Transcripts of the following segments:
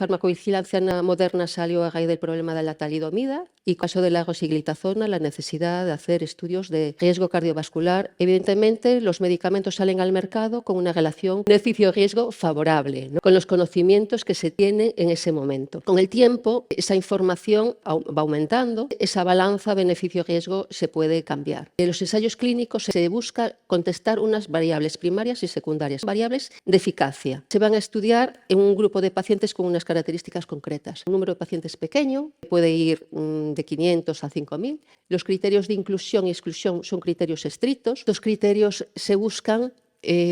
farmacovigilancia moderna salió a raíz del problema de la talidomida y caso de la rosiglitazona, la necesidad de hacer estudios de riesgo cardiovascular. Evidentemente, los medicamentos salen al mercado con una relación beneficio-riesgo favorable, ¿no? Con los conocimientos que se tienen en ese momento. Con el tiempo, esa información va aumentando, esa balanza beneficio-riesgo se puede cambiar. En los ensayos clínicos se busca contestar unas variables primarias y secundarias, variables de eficacia. Se van a estudiar en un grupo de pacientes con unas características concretas. Un número de pacientes pequeño, puede ir de 500 a 5.000. Los criterios de inclusión y exclusión son criterios estrictos. Los criterios se buscan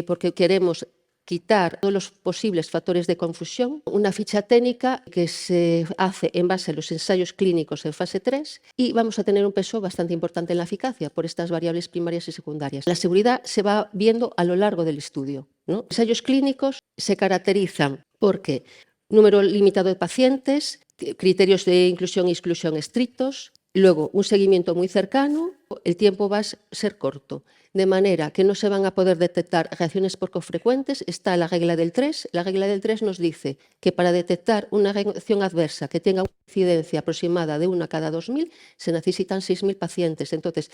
porque queremos quitar todos los posibles factores de confusión, una ficha técnica que se hace en base a los ensayos clínicos en fase 3 y vamos a tener un peso bastante importante en la eficacia por estas variables primarias y secundarias. La seguridad se va viendo a lo largo del estudio, ¿no? Los ensayos clínicos se caracterizan porque número limitado de pacientes, criterios de inclusión y exclusión estrictos, luego un seguimiento muy cercano, el tiempo va a ser corto, de manera que no se van a poder detectar reacciones poco frecuentes. Está la regla del 3. La regla del 3 nos dice que para detectar una reacción adversa que tenga una incidencia aproximada de 1 cada 2.000, se necesitan 6.000 pacientes. Entonces,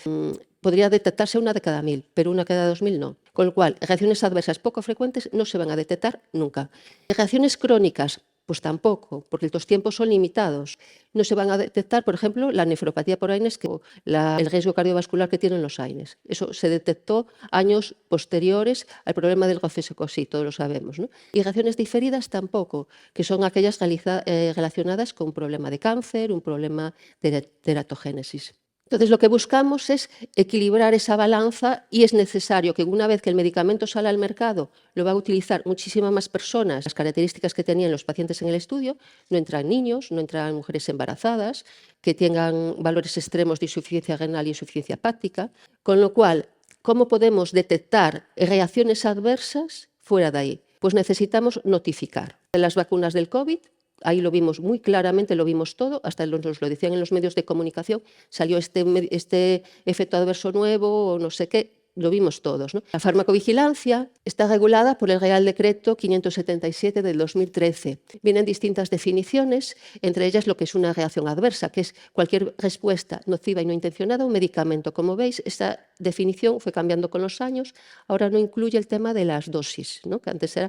podría detectarse 1 de cada 1.000, pero 1 cada 2.000 no. Con lo cual, reacciones adversas poco frecuentes no se van a detectar nunca. Reacciones crónicas, pues tampoco, porque los tiempos son limitados. No se van a detectar, por ejemplo, la nefropatía por AINES, el riesgo cardiovascular que tienen los AINES. Eso se detectó años posteriores al problema del GOFESOCOSI, todos lo sabemos, ¿no? Y reacciones diferidas tampoco, que son aquellas relacionadas con un problema de cáncer, un problema de teratogénesis. Entonces, lo que buscamos es equilibrar esa balanza y es necesario que una vez que el medicamento sale al mercado lo va a utilizar muchísimas más personas. Las características que tenían los pacientes en el estudio, no entran niños, no entran mujeres embarazadas, que tengan valores extremos de insuficiencia renal y insuficiencia hepática, con lo cual, ¿cómo podemos detectar reacciones adversas fuera de ahí? Pues necesitamos notificar. En las vacunas del COVID, ahí lo vimos muy claramente, lo vimos todo, hasta nos lo decían en los medios de comunicación, salió este efecto adverso nuevo o no sé qué, lo vimos todos, ¿no? La farmacovigilancia está regulada por el Real Decreto 577 del 2013. Vienen distintas definiciones, entre ellas lo que es una reacción adversa, que es cualquier respuesta nociva y no intencionada a un medicamento. Como veis, esta definición fue cambiando con los años, ahora no incluye el tema de las dosis, ¿no? Que antes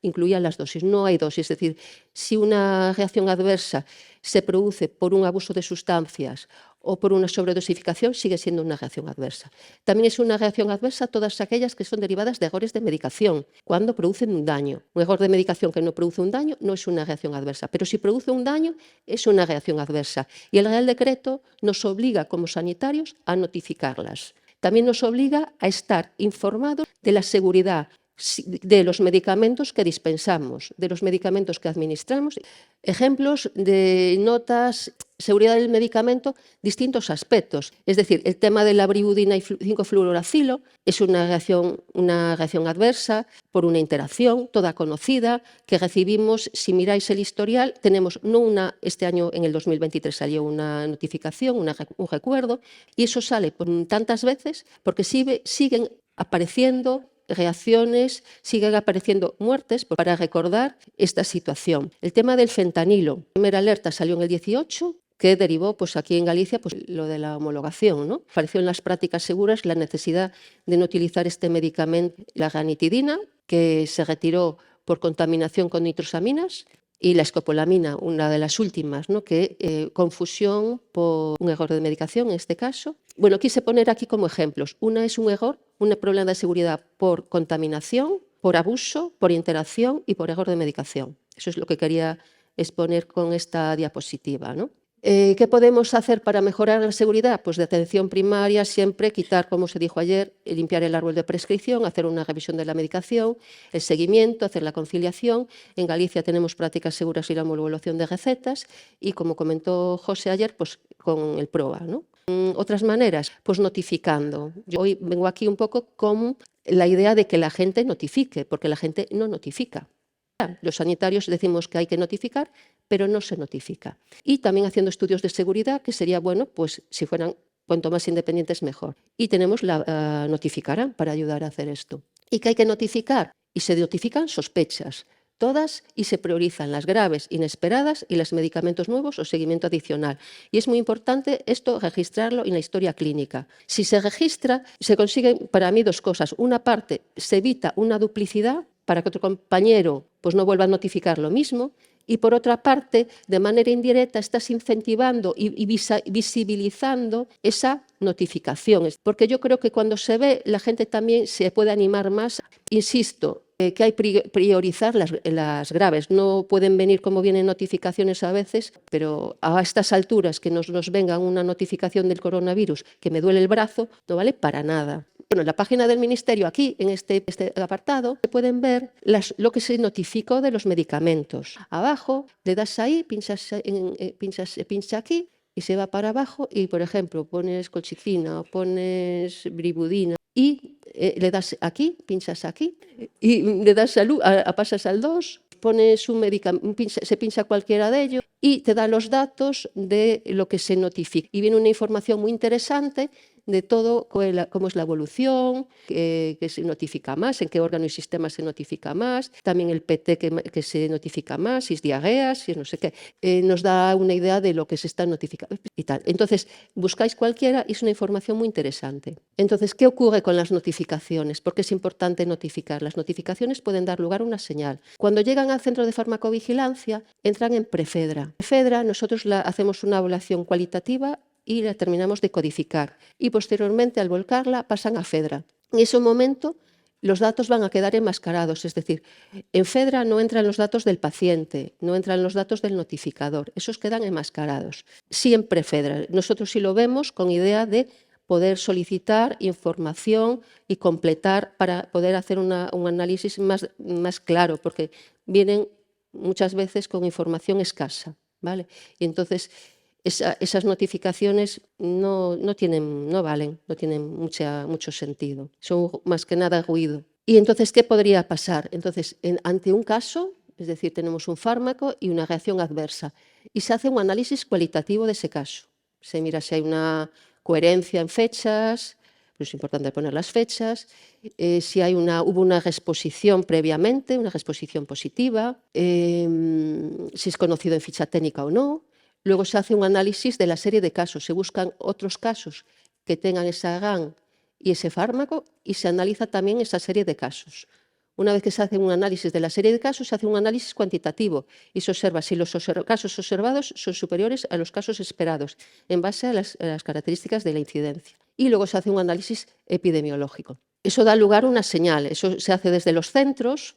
incluía las dosis. No hay dosis, es decir, si una reacción adversa se produce por un abuso de sustancias o por una sobredosificación, sigue siendo una reacción adversa. También es una reacción adversa todas aquellas que son derivadas de errores de medicación, cuando producen un daño. Un error de medicación que no produce un daño no es una reacción adversa, pero si produce un daño es una reacción adversa. Y el Real Decreto nos obliga como sanitarios a notificarlas. También nos obliga a estar informados de la seguridad de los medicamentos que dispensamos, de los medicamentos que administramos. Ejemplos de notas, seguridad del medicamento, distintos aspectos. Es decir, el tema de la briudina y 5-fluoracilo es una reacción adversa por una interacción toda conocida que recibimos. Si miráis el historial, tenemos este año en el 2023 salió una notificación, un recuerdo, y eso sale tantas veces porque siguen apareciendo reacciones, siguen apareciendo muertes para recordar esta situación. El tema del fentanilo, la primera alerta salió en el 18, que derivó aquí en Galicia lo de la homologación, ¿no? Apareció en las prácticas seguras la necesidad de no utilizar este medicamento, la ranitidina, que se retiró por contaminación con nitrosaminas, y la escopolamina, una de las últimas, ¿no? Que confusión por un error de medicación en este caso. Bueno, quise poner aquí como ejemplos. Una es un error, un problema de seguridad por contaminación, por abuso, por interacción y por error de medicación. Eso es lo que quería exponer con esta diapositiva, ¿no? ¿Qué podemos hacer para mejorar la seguridad? Pues de atención primaria, siempre quitar, como se dijo ayer, limpiar el árbol de prescripción, hacer una revisión de la medicación, el seguimiento, hacer la conciliación. En Galicia tenemos prácticas seguras y la homologación de recetas y, como comentó José ayer, pues con el PROA, ¿no? Otras maneras, pues notificando. Yo hoy vengo aquí un poco con la idea de que la gente notifique, porque la gente no notifica. Los sanitarios decimos que hay que notificar, pero no se notifica. Y también haciendo estudios de seguridad, que sería bueno, pues si fueran cuanto más independientes mejor. Y tenemos la notificarán para ayudar a hacer esto. ¿Y qué hay que notificar? Y se notifican sospechas. todas, y se priorizan las graves, inesperadas y los medicamentos nuevos o seguimiento adicional. Y es muy importante esto registrarlo en la historia clínica. Si se registra, se consiguen para mí dos cosas. Una parte, se evita una duplicidad para que otro compañero pues, no vuelva a notificar lo mismo. Y por otra parte, de manera indirecta, estás incentivando y visibilizando esa notificación. Porque yo creo que cuando se ve, la gente también se puede animar más. Insisto, que hay que priorizar las graves. No pueden venir como vienen notificaciones a veces, pero a estas alturas que nos venga una notificación del coronavirus que me duele el brazo, no vale para nada. Bueno, en la página del Ministerio, aquí, en este apartado, se pueden ver lo que se notificó de los medicamentos. Abajo, le das ahí, pincha aquí y se va para abajo y, por ejemplo, pones colchicina o pones bribudina y le das aquí, pinchas aquí y le das pasas al 2, pones un medicamento, se pincha cualquiera de ellos y te da los datos de lo que se notifica. Y viene una información muy interesante de todo, cómo es la evolución, que se notifica más, en qué órgano y sistema se notifica más, también el PT que se notifica más, si es diarrea, si es no sé qué. Nos da una idea de lo que se está notificando y tal. Entonces, buscáis cualquiera y es una información muy interesante. Entonces, ¿qué ocurre con las notificaciones? ¿Por qué es importante notificar? Las notificaciones pueden dar lugar a una señal. Cuando llegan al centro de farmacovigilancia, entran en prefedra. En prefedra, nosotros hacemos una evaluación cualitativa y la terminamos de codificar. Y posteriormente, al volcarla, pasan a FEDRA. En ese momento, los datos van a quedar enmascarados, es decir, en FEDRA no entran los datos del paciente, no entran los datos del notificador, esos quedan enmascarados. Siempre FEDRA. Nosotros sí lo vemos con idea de poder solicitar información y completar para poder hacer un análisis más claro, porque vienen muchas veces con información escasa, ¿vale? Y entonces esas notificaciones no valen, no tienen mucho sentido. Son más que nada ruido. Y entonces, ¿qué podría pasar? Entonces, ante un caso, es decir, tenemos un fármaco y una reacción adversa, y se hace un análisis cualitativo de ese caso. Se mira si hay una coherencia en fechas, pero es importante poner las fechas, si hubo una reexposición previamente, una reexposición positiva, si es conocido en ficha técnica o no. Luego se hace un análisis de la serie de casos, se buscan otros casos que tengan esa GAN y ese fármaco y se analiza también esa serie de casos. Una vez que se hace un análisis de la serie de casos, se hace un análisis cuantitativo y se observa si los casos observados son superiores a los casos esperados en base a las características de la incidencia. Y luego se hace un análisis epidemiológico. Eso da lugar a una señal, eso se hace desde los centros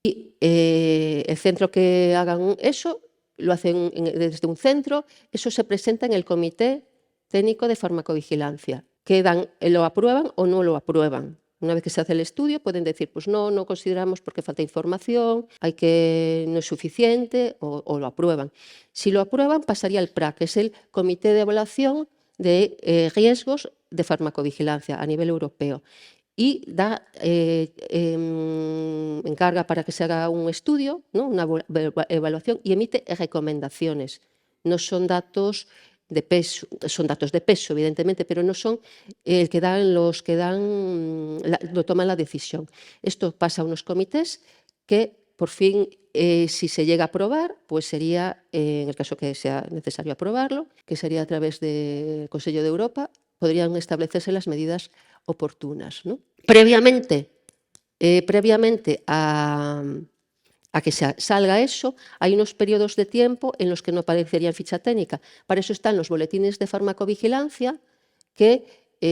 y el centro que hagan eso lo hacen desde un centro, eso se presenta en el Comité Técnico de Farmacovigilancia, que lo aprueban o no lo aprueban. Una vez que se hace el estudio pueden decir, pues no consideramos porque falta información, no es suficiente o lo aprueban. Si lo aprueban pasaría al PRA, que es el Comité de Evaluación de Riesgos de Farmacovigilancia a nivel europeo. Y encarga para que se haga un estudio, ¿no? Una evaluación y emite recomendaciones. No son datos de peso, son datos de peso, evidentemente, pero no son los que lo toman la decisión. Esto pasa a unos comités que, por fin, si se llega a aprobar, pues sería, en el caso que sea necesario aprobarlo, que sería a través del Consejo de Europa, podrían establecerse las medidas oportunas, ¿no? Previamente a que salga eso, hay unos periodos de tiempo en los que no aparecería en ficha técnica. Para eso están los boletines de farmacovigilancia que,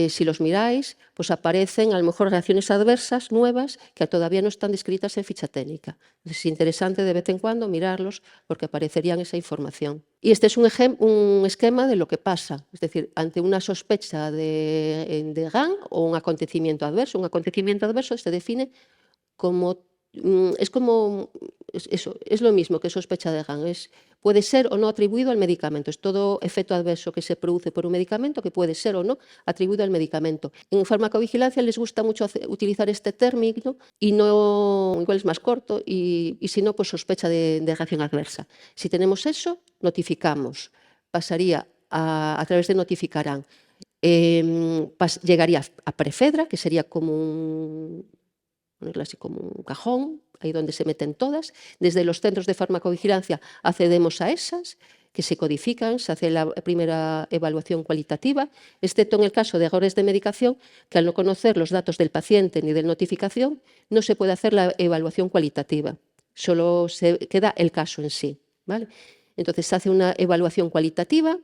si los miráis, pues aparecen a lo mejor reacciones adversas nuevas que todavía no están descritas en ficha técnica. Es interesante de vez en cuando mirarlos porque aparecerían esa información. Y este es un esquema de lo que pasa, es decir, ante una sospecha de GAN o un acontecimiento adverso. Un acontecimiento adverso se define como es lo mismo que sospecha de GAN, puede ser o no atribuido al medicamento. Es todo efecto adverso que se produce por un medicamento que puede ser o no atribuido al medicamento. En farmacovigilancia les gusta mucho utilizar este término y no, igual es más corto y si no, pues sospecha de reacción adversa. Si tenemos eso, notificamos. Pasaría a través de notificarán. Llegaría a prefedra, que sería como ponerla así como un cajón, ahí donde se meten todas. Desde los centros de farmacovigilancia accedemos a esas, que se codifican, se hace la primera evaluación cualitativa, excepto en el caso de errores de medicación, que al no conocer los datos del paciente ni de notificación, no se puede hacer la evaluación cualitativa, solo se queda el caso en sí, ¿vale? Entonces se hace una evaluación cualitativa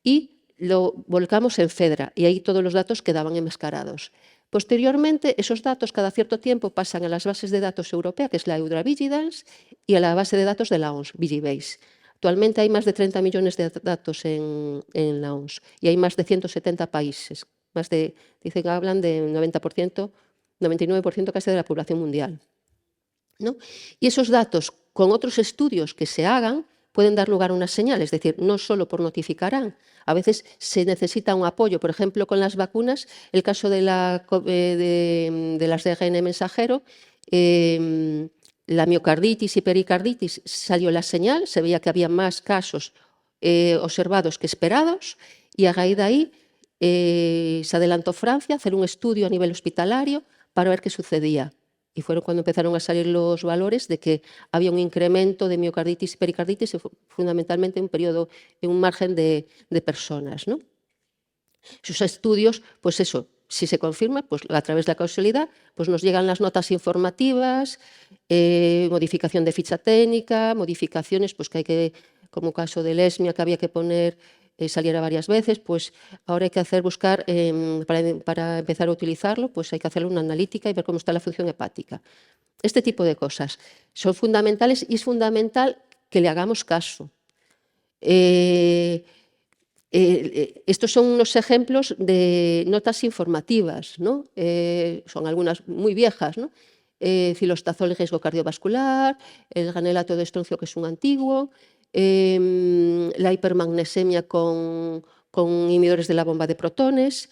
y lo volcamos en FEDRA, y ahí todos los datos quedaban enmascarados. Posteriormente, esos datos cada cierto tiempo pasan a las bases de datos europea, que es la EudraVigilance, y a la base de datos de la OMS, Vigibase. Actualmente hay más de 30 millones de datos en la OMS y hay más de 170 países. Dicen que hablan de 90%, 99% casi de la población mundial, ¿no? Y esos datos, con otros estudios que se hagan, pueden dar lugar a una señal, es decir, no solo por notificarán, a veces se necesita un apoyo. Por ejemplo, con las vacunas, el caso de las de ARN mensajero, la miocarditis y pericarditis, salió la señal, se veía que había más casos observados que esperados, y a raíz de ahí se adelantó Francia a hacer un estudio a nivel hospitalario para ver qué sucedía. Y fueron cuando empezaron a salir los valores de que había un incremento de miocarditis y pericarditis, fundamentalmente en un margen de personas, ¿no? Esos estudios, pues eso, si se confirma, pues a través de la causalidad, pues nos llegan las notas informativas, modificación de ficha técnica, modificaciones, pues que hay que, como caso de lesmia, que había que poner, saliera varias veces, pues ahora hay que buscar, para empezar a utilizarlo, pues hay que hacerle una analítica y ver cómo está la función hepática. Este tipo de cosas son fundamentales y es fundamental que le hagamos caso. Estos son unos ejemplos de notas informativas, ¿no? Son algunas muy viejas, ¿no? Cilostazol, riesgo cardiovascular, el granelato de estroncio, que es un antiguo, la hipermagnesemia con inhibidores de la bomba de protones.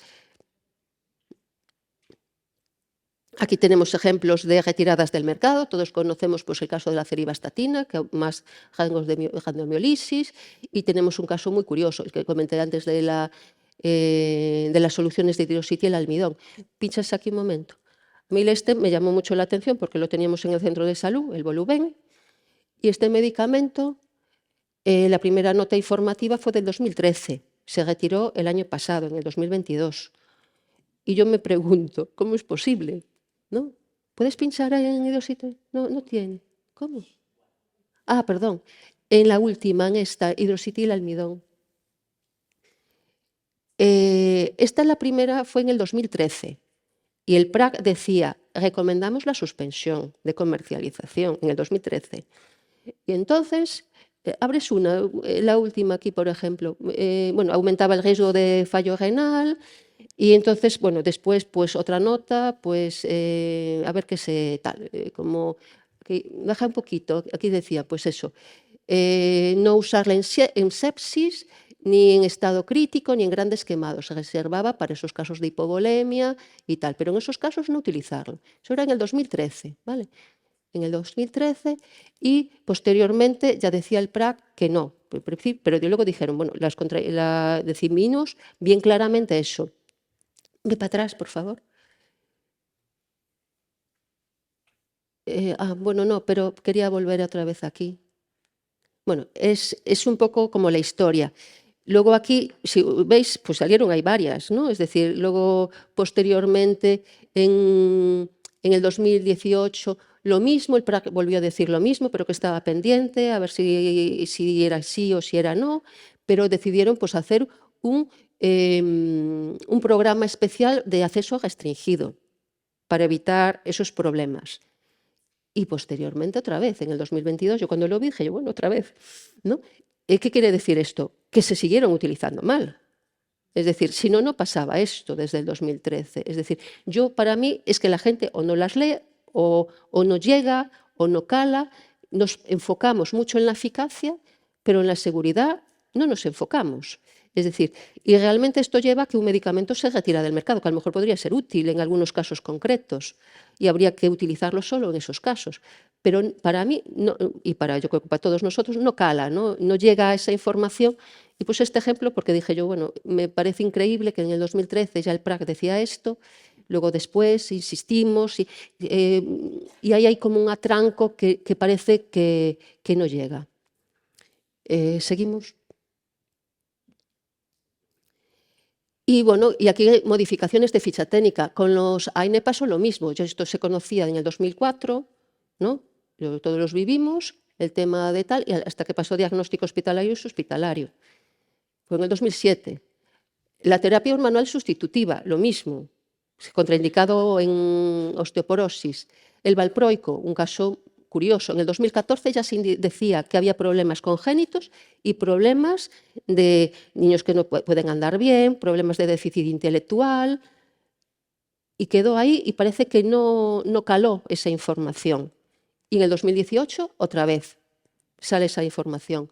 Aquí tenemos ejemplos de retiradas del mercado. Todos conocemos, pues, el caso de la ceribastatina, que más rangos de radiomiolisis, y tenemos un caso muy curioso, el que comenté antes de las soluciones de hidroxitil almidón. Pinchas aquí un momento. A mí este me llamó mucho la atención porque lo teníamos en el centro de salud, el Voluben, y este medicamento, la primera nota informativa fue del 2013, se retiró el año pasado, en el 2022. Y yo me pregunto, ¿cómo es posible? ¿No? ¿Puedes pinchar en hidroxitil? No, no tiene. ¿Cómo? Ah, perdón. En la última, en esta, hidroxitil almidón. Esta la primera fue en el 2013 y el PRAC decía, recomendamos la suspensión de comercialización en el 2013. Y entonces, abres la última aquí, por ejemplo, bueno, aumentaba el riesgo de fallo renal. Y entonces, bueno, después, pues otra nota, pues a ver qué se tal, como que baja un poquito, aquí decía, pues eso, no usarla en sepsis, ni en estado crítico, ni en grandes quemados, se reservaba para esos casos de hipovolemia y tal, pero en esos casos no utilizarlo. Eso era en el 2013, ¿vale? En el 2013, y posteriormente ya decía el PRAC que no, pero luego dijeron, bueno, decimos bien claramente eso. Ve para atrás, por favor. Bueno, no, pero quería volver otra vez aquí. Bueno, es un poco como la historia. Luego aquí, si veis, pues salieron, hay varias, ¿no? Es decir, luego posteriormente, en el 2018, lo mismo, el PRAC volvió a decir lo mismo, pero que estaba pendiente, a ver si era sí o si era no, pero decidieron, pues, hacer un programa especial de acceso restringido para evitar esos problemas. Y posteriormente otra vez, en el 2022, yo cuando lo vi dije, bueno, otra vez, ¿no? ¿Qué quiere decir esto? Que se siguieron utilizando mal. Es decir, si no, no pasaba esto desde el 2013. Es decir, para mí es que la gente o no las lee, o no llega, o no cala. Nos enfocamos mucho en la eficacia, pero en la seguridad no nos enfocamos. Es decir, y realmente esto lleva a que un medicamento se retira del mercado, que a lo mejor podría ser útil en algunos casos concretos y habría que utilizarlo solo en esos casos. Pero para mí, no, y yo creo que para todos nosotros, no cala, no llega a esa información. Y puse este ejemplo porque dije yo, bueno, me parece increíble que en el 2013 ya el PRAC decía esto, Luego después insistimos y ahí hay como un atranco que parece que no llega. Seguimos. Y bueno, y aquí hay modificaciones de ficha técnica. Con los AINE pasó lo mismo. Esto se conocía en el 2004, ¿no? Todos los vivimos, el tema de tal, y hasta que pasó diagnóstico hospitalario y hospitalario. Fue en el 2007. La terapia manual sustitutiva, lo mismo, contraindicado en osteoporosis. El valproico, un caso curioso. En el 2014 ya se decía que había problemas congénitos y problemas de niños que no pueden andar bien, problemas de déficit intelectual, y quedó ahí y parece que no caló esa información. Y en el 2018, otra vez, sale esa información.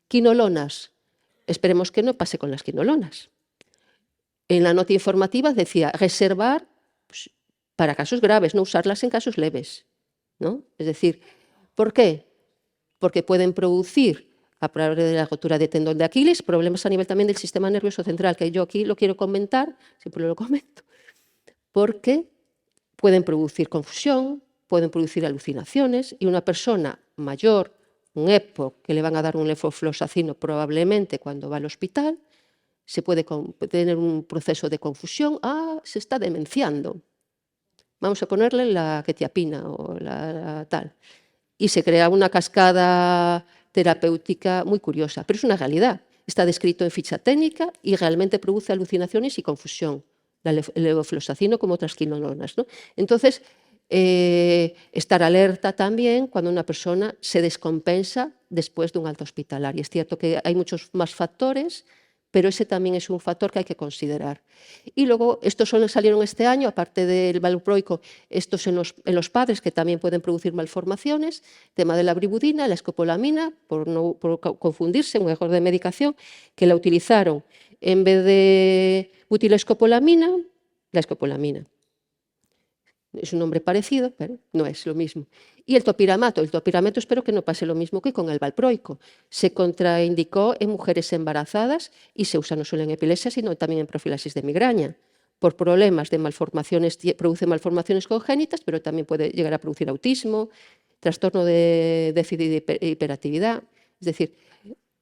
Quinolonas, esperemos que no pase con las quinolonas. En la nota informativa decía reservar pues, para casos graves, no usarlas en casos leves, ¿no? Es decir, ¿por qué? Porque pueden producir, a través de la rotura de tendón de Aquiles, problemas a nivel también del sistema nervioso central, que yo aquí lo quiero comentar, siempre lo comento, porque pueden producir confusión, pueden producir alucinaciones, y una persona mayor, un EPOC, que le van a dar un levofloxacino probablemente cuando va al hospital, se puede tener un proceso de confusión. Se está demenciando. Vamos a ponerle la quetiapina o la tal. Y se crea una cascada terapéutica muy curiosa, pero es una realidad. Está descrito en ficha técnica y realmente produce alucinaciones y confusión, el levofloxacino como otras quinolonas, ¿no? Entonces, estar alerta también cuando una persona se descompensa después de un alta hospitalaria. Es cierto que hay muchos más factores, pero ese también es un factor que hay que considerar. Y luego, estos salieron este año, aparte del valproico, estos en los padres, que también pueden producir malformaciones, tema de la bribudina, la escopolamina, por no confundirse, un error de medicación, que la utilizaron en vez de butilescopolamina, la escopolamina. Es un nombre parecido, pero no es lo mismo. Y el topiramato espero que no pase lo mismo que con el valproico. Se contraindicó en mujeres embarazadas y se usa no solo en epilepsia, sino también en profilaxis de migraña. Por problemas de malformaciones, produce malformaciones congénitas, pero también puede llegar a producir autismo, trastorno de déficit de hiperactividad. Es decir,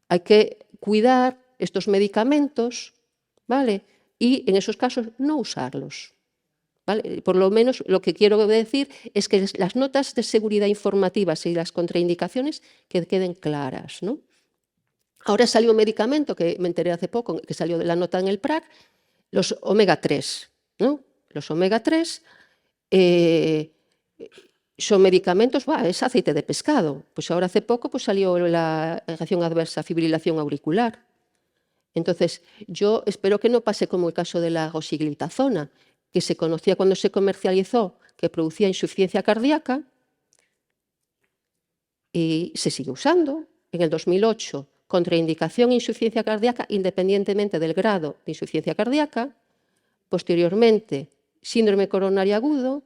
hay que cuidar estos medicamentos, ¿vale? Y en esos casos no usarlos. ¿Vale? Por lo menos lo que quiero decir es que las notas de seguridad informativas y las contraindicaciones que queden claras, ¿no? Ahora salió un medicamento que me enteré hace poco, que salió de la nota en el PRAC, los omega 3, ¿no? Los omega 3 son medicamentos, es aceite de pescado. Pues ahora hace poco pues salió la reacción adversa, fibrilación auricular. Entonces, yo espero que no pase como el caso de la rosiglitazona, que se conocía cuando se comercializó, que producía insuficiencia cardíaca, y se sigue usando. En el 2008, contraindicación e insuficiencia cardíaca, independientemente del grado de insuficiencia cardíaca. Posteriormente, síndrome coronario agudo,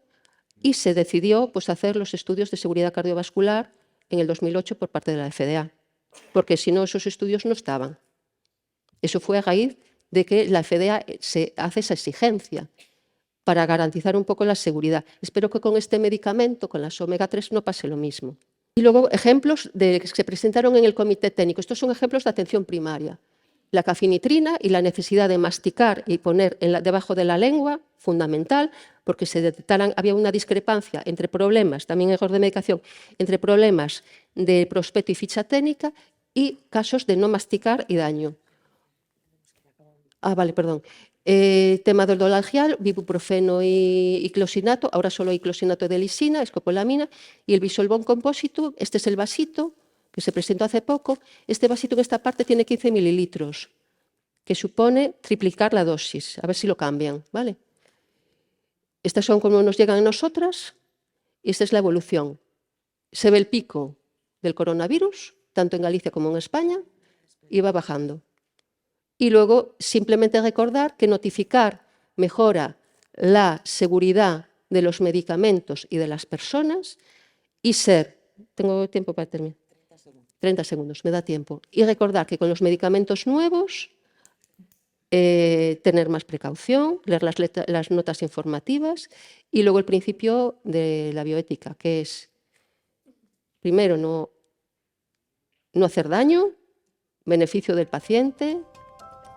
y se decidió pues, hacer los estudios de seguridad cardiovascular en el 2008 por parte de la FDA, porque si no, esos estudios no estaban. Eso fue a raíz de que la FDA se hace esa exigencia para garantizar un poco la seguridad. Espero que con este medicamento, con las omega 3, no pase lo mismo. Y luego ejemplos que se presentaron en el comité técnico. Estos son ejemplos de atención primaria. La cafinitrina y la necesidad de masticar y poner debajo de la lengua, fundamental, porque había una discrepancia entre problemas, también error de medicación, entre problemas de prospecto y ficha técnica y casos de no masticar y daño. Vale, perdón. Tema del dolalgial, ibuprofeno y closinato, ahora solo hay closinato de lisina, escopolamina, y el bisolbón compósito, este es el vasito que se presentó hace poco. Este vasito en esta parte tiene 15 mililitros, que supone triplicar la dosis, a ver si lo cambian, ¿vale? Estas son como nos llegan a nosotras, y esta es la evolución. Se ve el pico del coronavirus, tanto en Galicia como en España, y va bajando. Y luego simplemente recordar que notificar mejora la seguridad de los medicamentos y de las personas y tengo tiempo para terminar. 30 segundos, me da tiempo. Y recordar que con los medicamentos nuevos tener más precaución, leer las notas informativas y luego el principio de la bioética, que es, primero, no hacer daño, beneficio del paciente,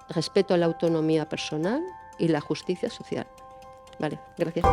respeto a la autonomía personal y la justicia social. Vale, gracias.